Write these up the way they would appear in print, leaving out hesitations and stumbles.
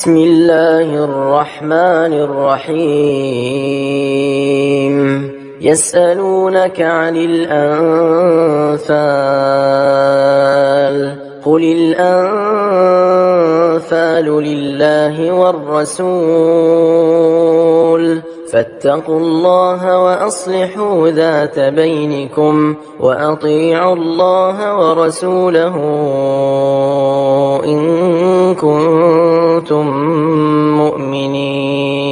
بسم الله الرحمن الرحيم يسألونك عن الأنفال قل الأنفال لله والرسول فاتقوا الله وأصلحوا ذات بينكم وأطيعوا الله ورسوله إن كنتم مؤمنين.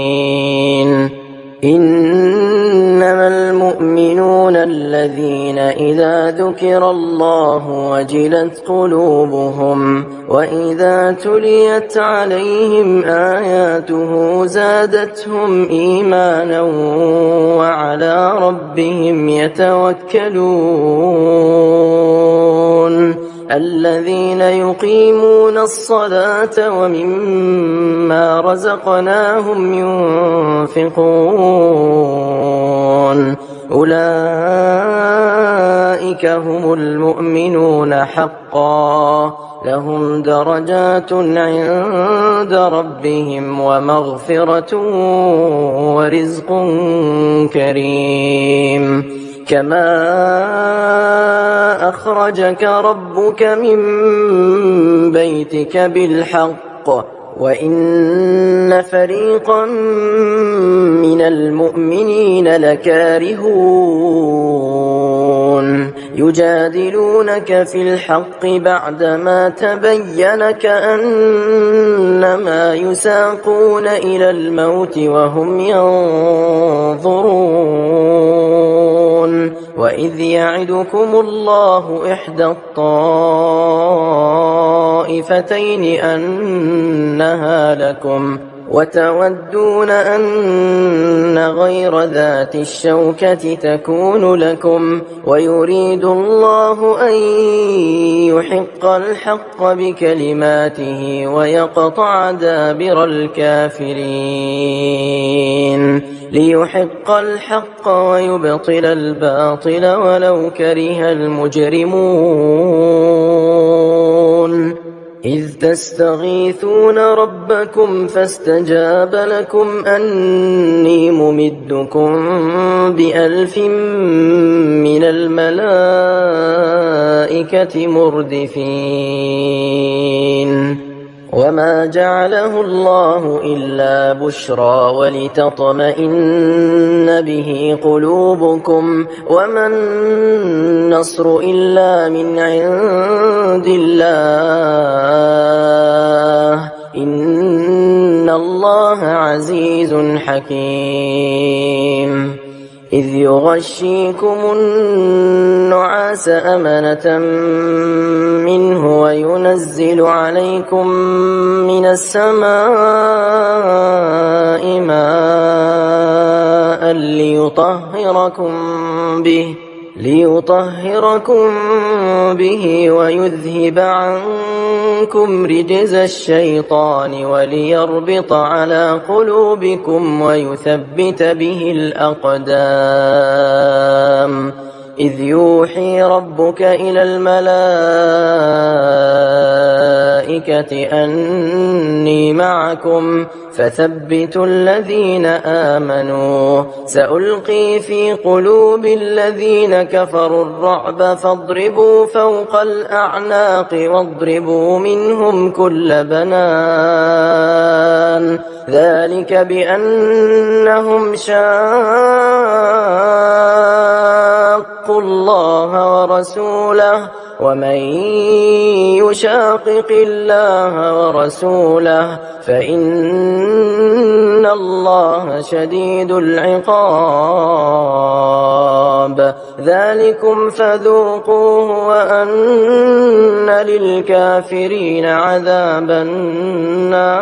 إنما المؤمنون الذين إذا ذكر الله وجلت قلوبهم وإذا تليت عليهم آياته زادتهم إيمانا وعلى ربهم يتوكلون. الذين يقيمون الصلاة ومما رزقناهم ينفقون أولئك هم المؤمنون حقا لهم درجات عند ربهم ومغفرة ورزق كريم. كما أخرجك ربك من بيتك بالحق وإن فريقا من المؤمنين لكارهون يجادلونك في الحق بعدما تبين كأنما يساقون إلى الموت وهم ينظرون. وإذ يعدكم الله إحدى الطائفتين أنها لكم وتودون أن غير ذات الشوكة تكون لكم ويريد الله أن يحق الحق بكلماته ويقطع دابر الكافرين ليحق الحق ويبطل الباطل ولو كره المجرمون. إذ تستغيثون ربكم فاستجاب لكم أني ممدكم ب1000 من الملائكة مردفين. وما جعله الله إلا بشرى ولتطمئن به قلوبكم وما النصر إلا من عند الله إن الله عزيز حكيم. إذ يغشيكم النعاس أمنة منه وينزل عليكم من السماء ماء ليطهركم به ويذهب عنكم رجز الشيطان وليربط على قلوبكم ويثبت به الأقدام. إذ يوحي ربك إلى الملائكة أني معكم فثبتوا الذين آمنوا سألقي في قلوب الذين كفروا الرعب فاضربوا فوق الأعناق واضربوا منهم كل بنان ذلك بأنهم شاقوا الله ورسوله ومن يشاقق الله ورسوله فإن الله شديد العقاب. ذلكم فذوقوه وأن للكافرين عذاب النار.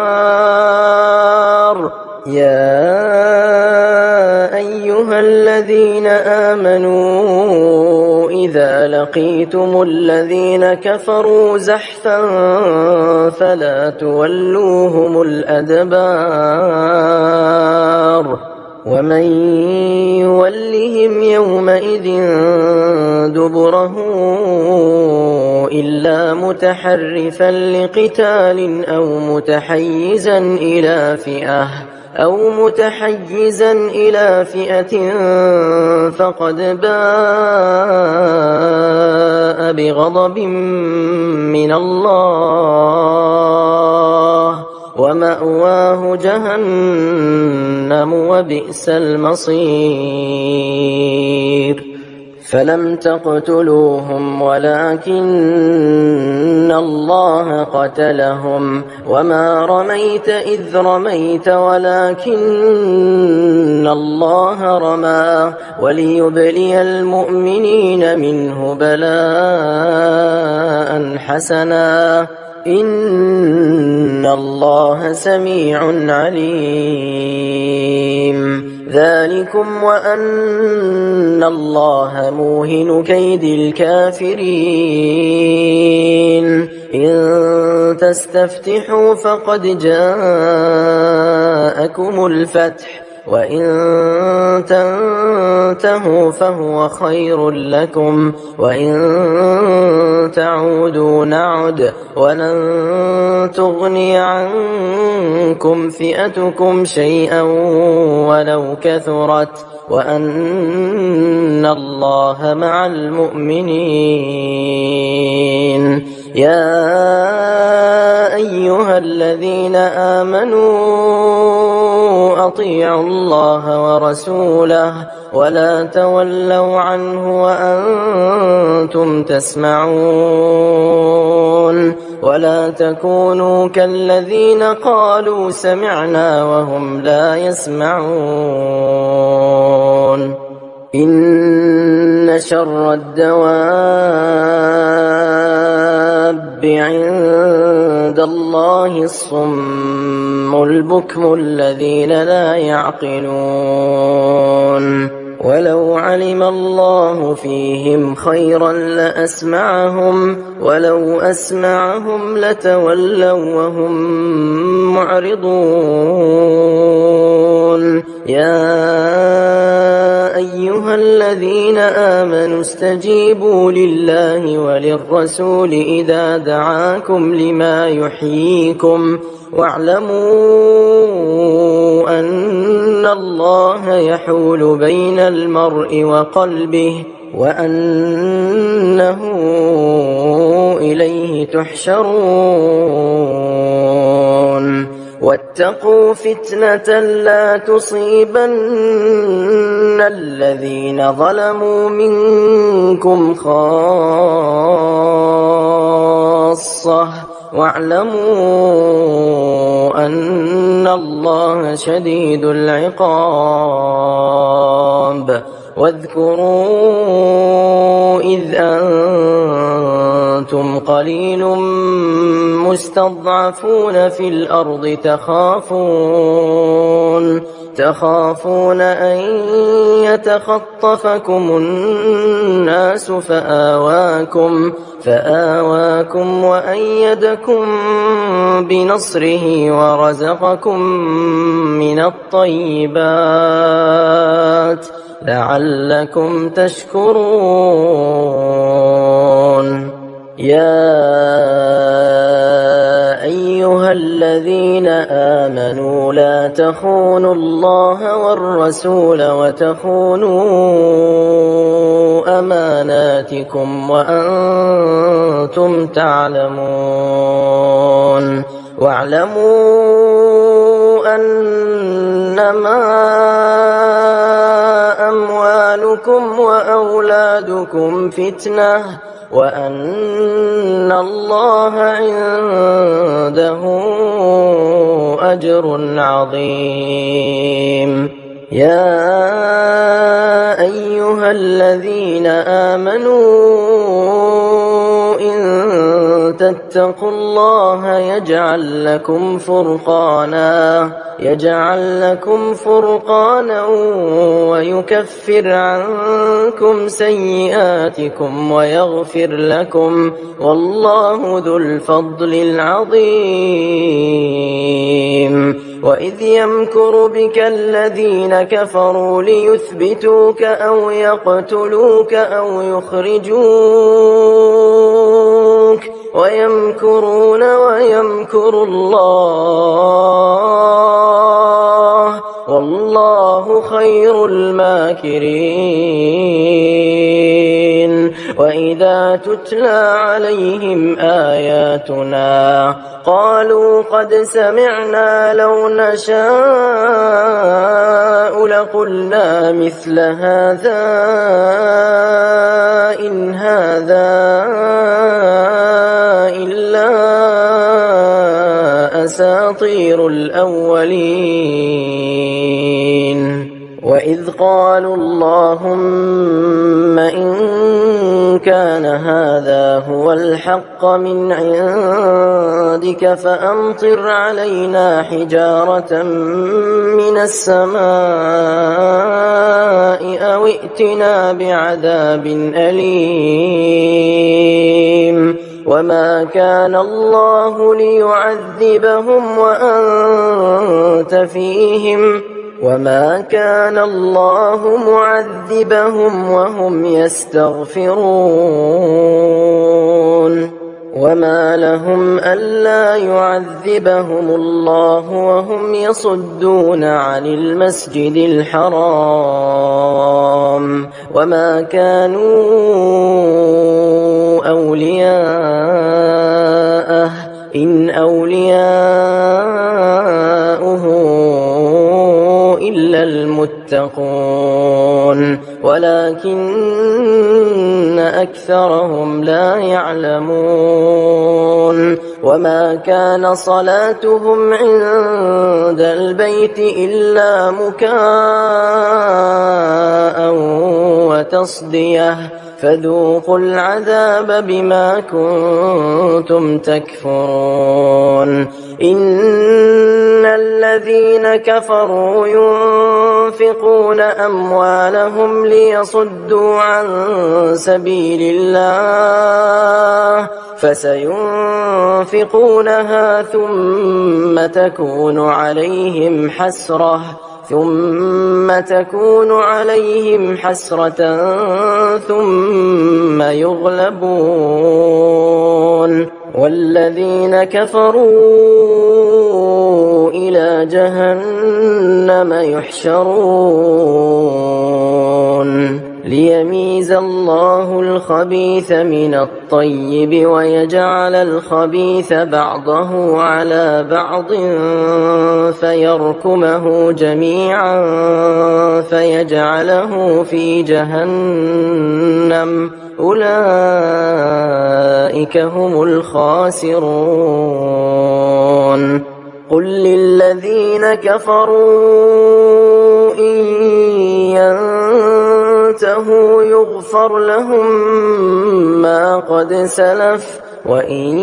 يا أيها الذين آمنوا إذا لقيتم الذين كفروا زحفا فلا تولوهم الأدبار ومن يولهم يومئذ دبره إلا متحرفا لقتال أو متحيزا إلى فئة فقد باء بغضب من الله ومأواه جهنم وبئس المصير. فلم تقتلوهم ولكن الله قتلهم وما رميت إذ رميت ولكن الله رمى وليبلي المؤمنين منه بلاء حسنا إن الله سميع عليم. ذلكم وأن الله موهن كيد الكافرين. إن تستفتحوا فقد جاءكم الفتح وإن تنتهوا فهو خير لكم وإن تعودوا نعد ولن تغني عنكم فئتكم شيئا ولو كثرت وأن الله مع المؤمنين. يا أيها الذين آمنوا أطيعوا الله ورسوله ولا تولوا عنه وأنتم تسمعون ولا تكونوا كالذين قالوا سمعنا وهم لا يسمعون. إن شر الدواب عند الله الصم البكم الذين لا يعقلون. ولو علم الله فيهم خيرا لأسمعهم ولو أسمعهم لتولوا وهم معرضون. يا أيها الذين آمنوا استجيبوا لله وللرسول إذا دعاكم لما يحييكم واعلموا أن الله يحول بين المرء وقلبه وأنه إليه تحشرون. واتقوا فتنة لا تصيبن الذين ظلموا منكم خاصة واعلموا أن الله شديد العقاب. واذكروا إذ أنتم قليل مستضعفون في الأرض تخافون أن يتخطفكم الناس فآواكم وأيدكم بنصره ورزقكم من الطيبات لعلكم تشكرون. يا أيها الذين آمنوا لا تخونوا الله والرسول وتخونوا أماناتكم وأنتم تعلمون. واعلموا أنما أموالكم وأولادكم فتنة وأن الله عنده أجر عظيم. يا أيها الذين آمنوا إن تتقوا الله يجعل لكم فرقانا ويكفر عنكم سيئاتكم ويغفر لكم والله ذو الفضل العظيم. وإذ يمكر بك الذين كفروا ليثبتوك أو يقتلوك أو يخرجوك ويمكرون ويمكر الله والله خير الماكرين. وإذا تتلى عليهم آياتنا قالوا قد سمعنا لو نشاء لقلنا مثل هذا إن هذا إلا أساطير الأولين. وإذ قالوا اللهم إن كان هذا هو الحق من عندك فأمطر علينا حجارة من السماء أو ائتنا بعذاب أليم. وما كان الله ليعذبهم وأنت فيهم وما كان الله معذبهم وهم يستغفرون. وما لهم ألا يعذبهم الله وهم يصدون عن المسجد الحرام وما كانوا أولياءه إن أولياؤه إلا المتقون ولكن أكثرهم لا يعلمون. وما كان صلاتهم عند البيت إلا مكاء وتصدية فذوقوا العذاب بما كنتم تكفرون. إن الذين كفروا ينفقون أموالهم ليصدوا عن سبيل الله فسينفقونها ثم تكون عليهم حسرة ثم يغلبون والذين كفروا إلى جهنم يحشرون ليميز الله الخبيث من الطيب ويجعل الخبيث بعضه على بعض فيركمه جميعا فيجعله في جهنم أولئك هم الخاسرون. قل للذين كفروا إن ينتهوا يغفر لهم ما قد سلف وإن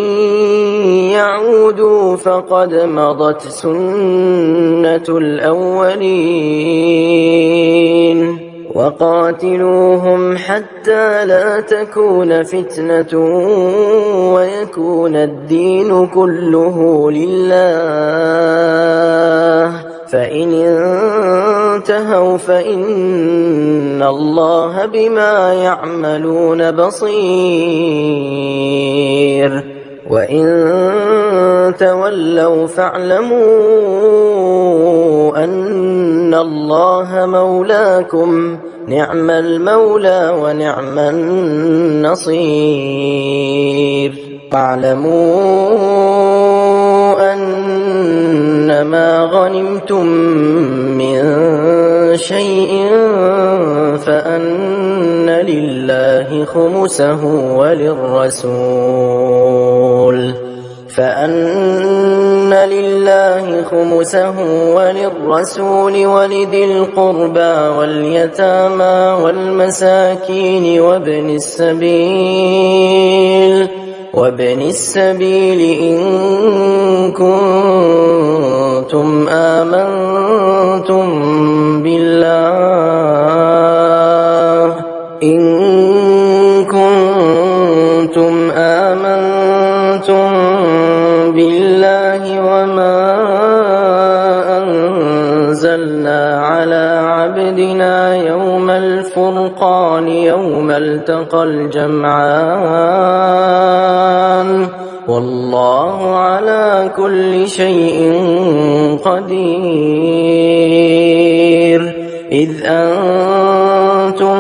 يعودوا فقد مضت سنة الأولين. وقاتلوهم حتى لا تكون فتنة ويكون الدين كله لله فإن انتهوا فإن الله بما يعملون بصير. وإن تولوا فاعلموا أن الله مولاكم نعم المولى ونعم النصير. واعلموا أنما غنمتم من شيء فأن لله خمسه وللرسول ولذي القربى واليتامى والمساكين وابن السبيل إن كنتم آمنتم بالله وما موعدنا يوم الفرقان يوم التقى الجمعان والله على كل شيء قدير إذ أنتم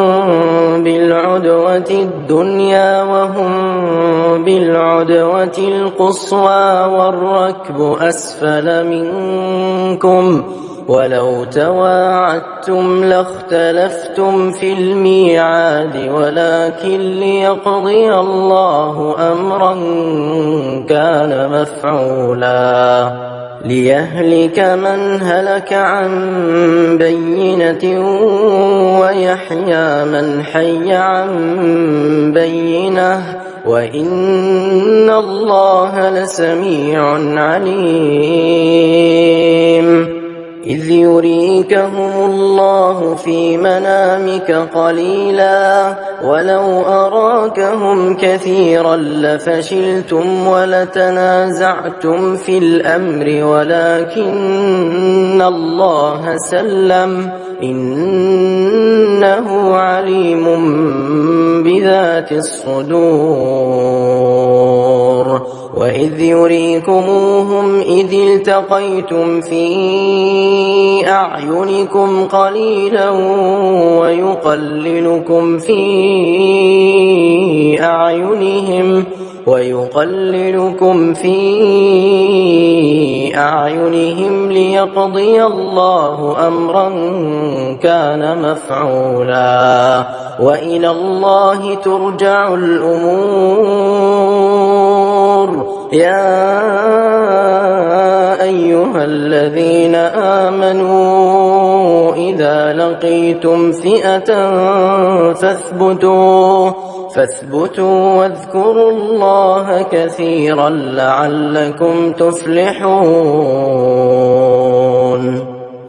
بالعدوة الدنيا وهم بالعدوة القصوى والركب أسفل منكم ولو تواعدتم لاختلفتم في الميعاد ولكن ليقضي الله أمرا كان مفعولا ليهلك من هلك عن بينة ويحيى من حي عن بينة وإن الله لسميع عليم إذ يريكهم الله في منامك قليلا ولو أراكهم كثيرا لفشلتم ولتنازعتم في الأمر ولكن الله سلم إنه عليم بذات الصدور وإذ يريكموهم إذ التقيتم في أعينكم قليلا ويقللكم في أعينهم ليقضي الله أمرا كان مفعولا وإلى الله ترجع الأمور يا أيها الذين آمنوا إذا لقيتم فئة فاثبتوا واذكروا الله كثيرا لعلكم تفلحون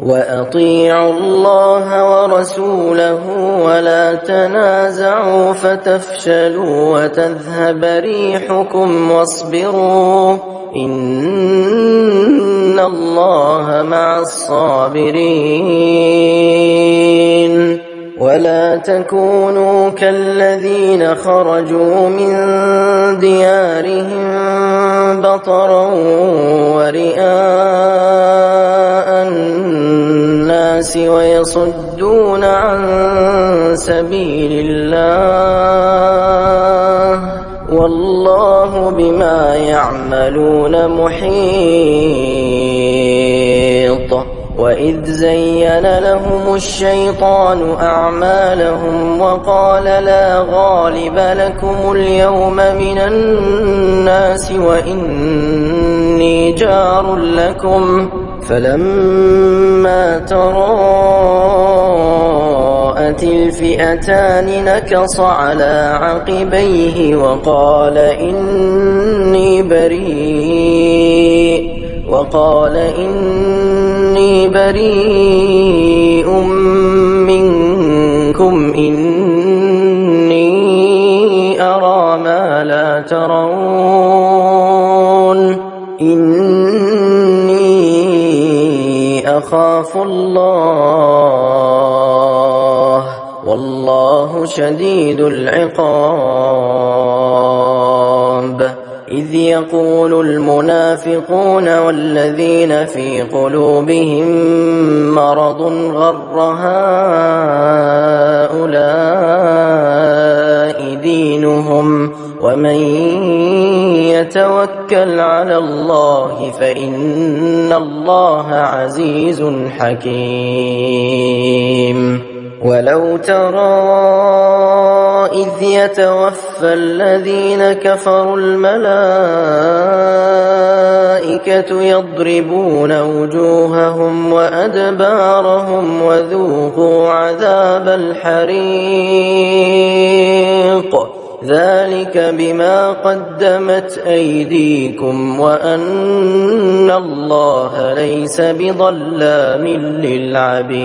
وأطيعوا الله ورسوله ولا تنازعوا فتفشلوا وتذهب ريحكم واصبروا إن الله مع الصابرين ولا تكونوا كالذين خرجوا من ديارهم بطرا ورئاء الناس ويصدون عن سبيل الله والله بما يعملون محيط وإذ زين لهم الشيطان أعمالهم وقال لا غالب لكم اليوم من الناس وإني جار لكم فلما تراءت الفئتان نكص على عقبيه وقال إني بريء منكم إني أرى ما لا ترون إني أخاف الله والله شديد العقاب إذ يقول المنافقون والذين في قلوبهم مرض غر هؤلاء دينهم ومن يتوكل على الله فإن الله عزيز حكيم ولو ترى إذ يتوفى الذين كفروا الملائكة يضربون وجوههم وأدبارهم وذوقوا عذاب الحريق ذلك بما قدمت أيديكم وأن الله ليس بظلام للعبيد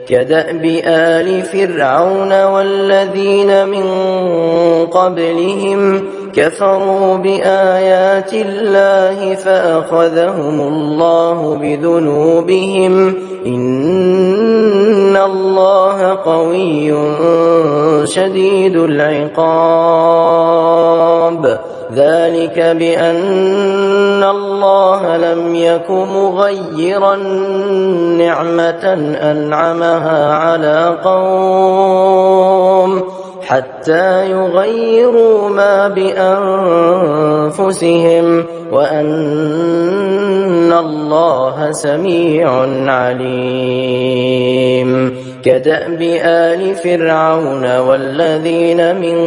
كدأب آل فرعون والذين من قبلهم كفروا بآيات الله فأخذهم الله بذنوبهم إن الله قوي شديد العقاب ذلك بأن الله لم يك مغيرا نعمة أنعمها على قوم حتى يغيروا ما بأنفسهم وأن الله سميع عليم كدأب آل فرعون والذين من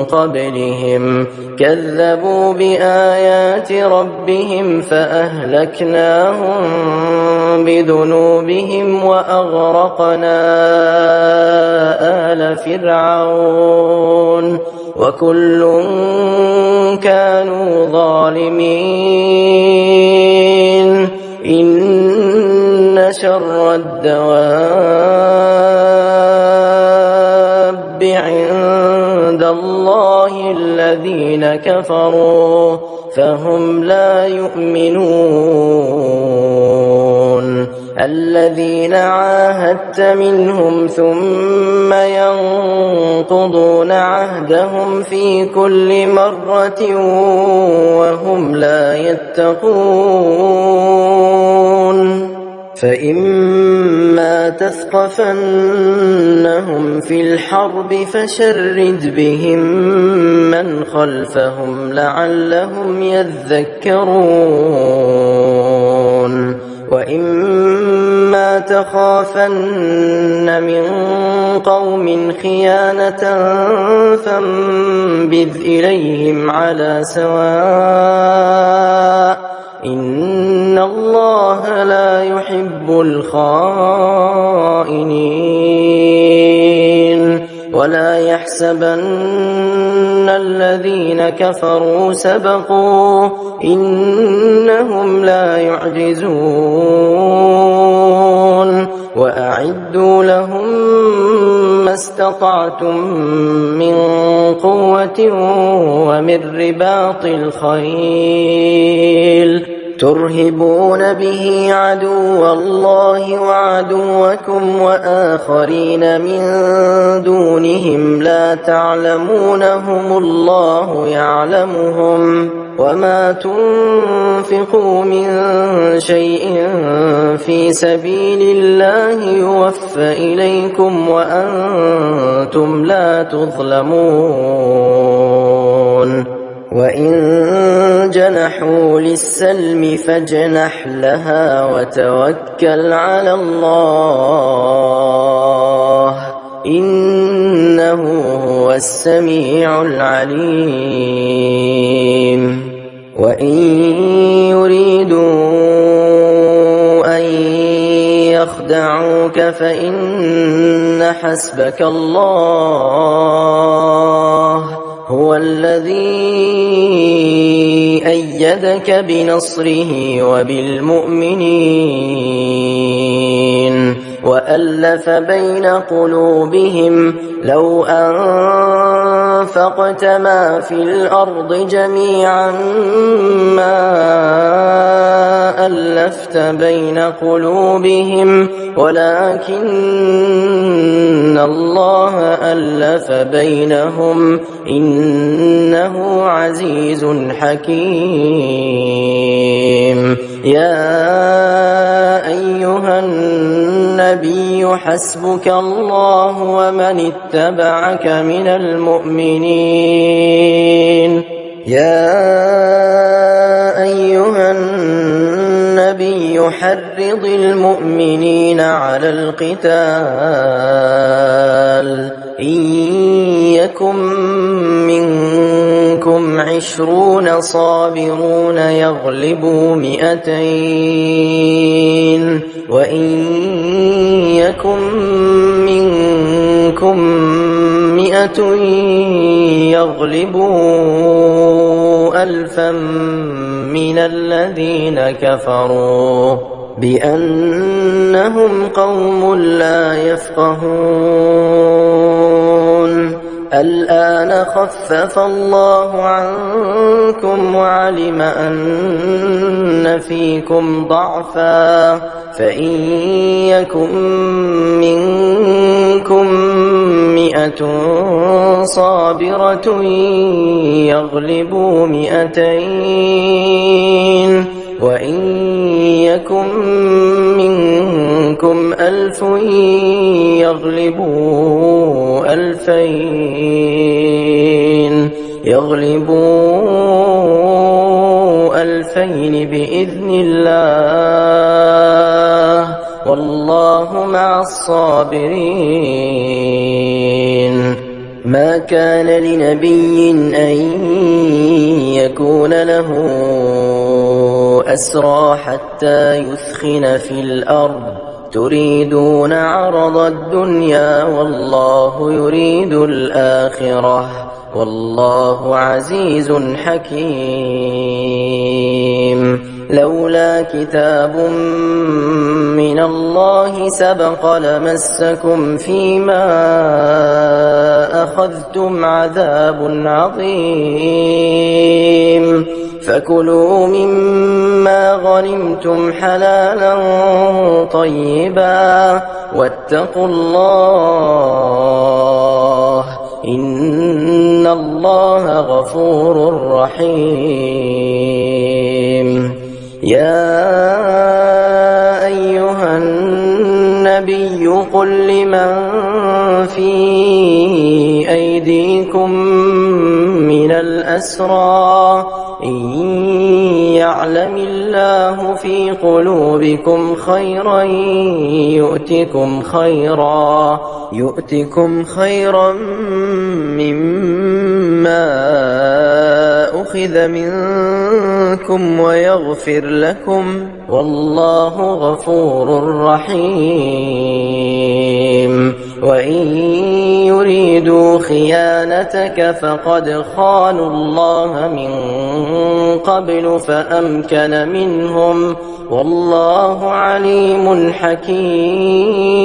قبلهم كذبوا بآيات ربهم فأهلكناهم بذنوبهم وأغرقنا آل فرعون وكل كانوا ظالمين إن شر الدواب عند الله الذين كفروا فهم لا يؤمنون الذين عاهدت منهم ثم ينقضون عهدهم في كل مرة وهم لا يتقون فإما تثقفنهم في الحرب فشرد بهم من خلفهم لعلهم يذكرون وإما تخافن من قوم خيانة فانبذ إليهم على سواء إن الله لا يحب الخائنين ولا يحسبن الذين كفروا سبقوا إنهم لا يعجزون وأعدوا لهم ما استطعتم من قوة ومن رباط الخيل ترهبون به عدو الله وعدوكم وآخرين من دونهم لا تعلمونهم الله يعلمهم وما تنفقوا من شيء في سبيل الله يوفى إليكم وأنتم لا تظلمون وإن جنحوا للسلم فاجنح لها وتوكل على الله إنه هو السميع العليم وإن يريدوا أن يخدعوك فإن حسبك الله هو الذي أيدك بنصره وبالمؤمنين وألف بين قلوبهم لو أنفقت ما في الأرض جميعا ما ألفت بين قلوبهم ولكن الله ألف بينهم إنه عزيز حكيم يا أيها النبي حسبك الله ومن اتبعك من المؤمنين يا أيها النبي حرض المؤمنين على القتال إن يكن منكم 20 صابرون يغلبوا 200 وإن يكن منكم 100 يغلبوا 1000 من الذين كفروا بأنهم قوم لا يفقهون الآن خفف الله عنكم وعلم أن فيكم ضعفا فإن يكن منكم 100 صابرة يغلبوا 200 وإن يكن منكم 1000 يغلبوا 2000 بإذن الله والله مع الصابرين. ما كان لنبي أن يكون له أسرى حتى يثخن في الأرض تريدون عرض الدنيا والله يريد الآخرة والله عزيز حكيم. لولا كتاب من الله سبق لمسكم فيما أخذتم عذاب عظيم فكلوا مما غنمتم حلالا طيبا واتقوا الله إن الله غفور رحيم. يا أيها النبي قل لمن في أيديكم من الأسرى إن يعلم الله في قلوبكم خيرا يؤتكم خيرا مما أخذ منكم ويغفر لكم والله غفور رحيم. وإن يريدوا خيانتك فقد خانوا الله من قبل فأمكن منهم والله عليم حكيم.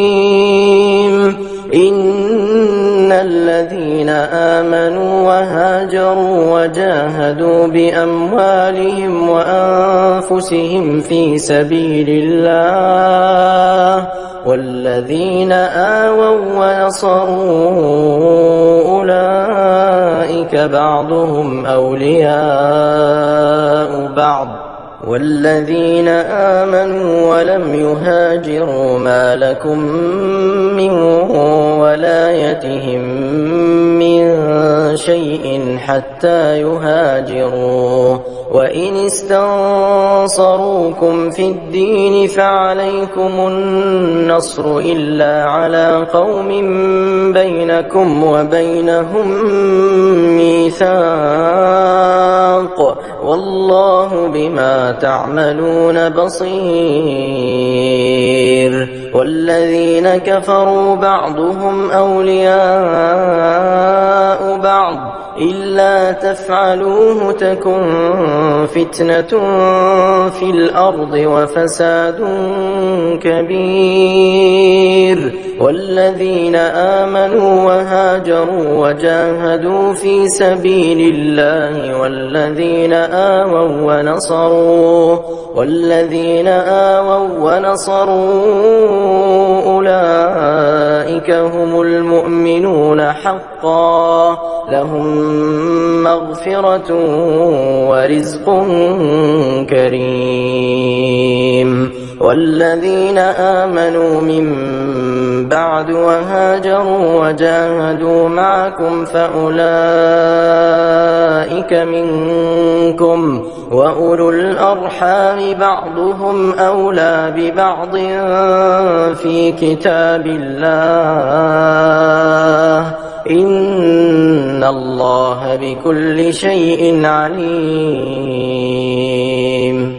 إن الذين آمنوا وهاجروا وجاهدوا بأموالهم وأنفسهم في سبيل الله والذين آووا ونصروا أولئك بعضهم أولياء بعض والذين آمنوا ولم يهاجروا ما لكم من ولايتهم من شيء حتى يهاجروا وإن استنصروكم في الدين فعليكم النصر إلا على قوم بينكم وبينهم ميثاق والله بما تعملون بصير. والذين كفروا بعضهم أولياء بعض إلا تفعلوه تكن فتنة في الأرض وفساد كبير. والذين آمنوا وهاجروا وجاهدوا في سبيل الله والذين آووا ونصروا أولئك هم المؤمنون حقا لهم مغفرة ورزق كريم. والذين آمنوا من بعد وهاجروا وجاهدوا معكم فأولئك منكم وأولو الأرحام بعضهم أولى ببعض في كتاب الله إن الله بكل شيء عليم.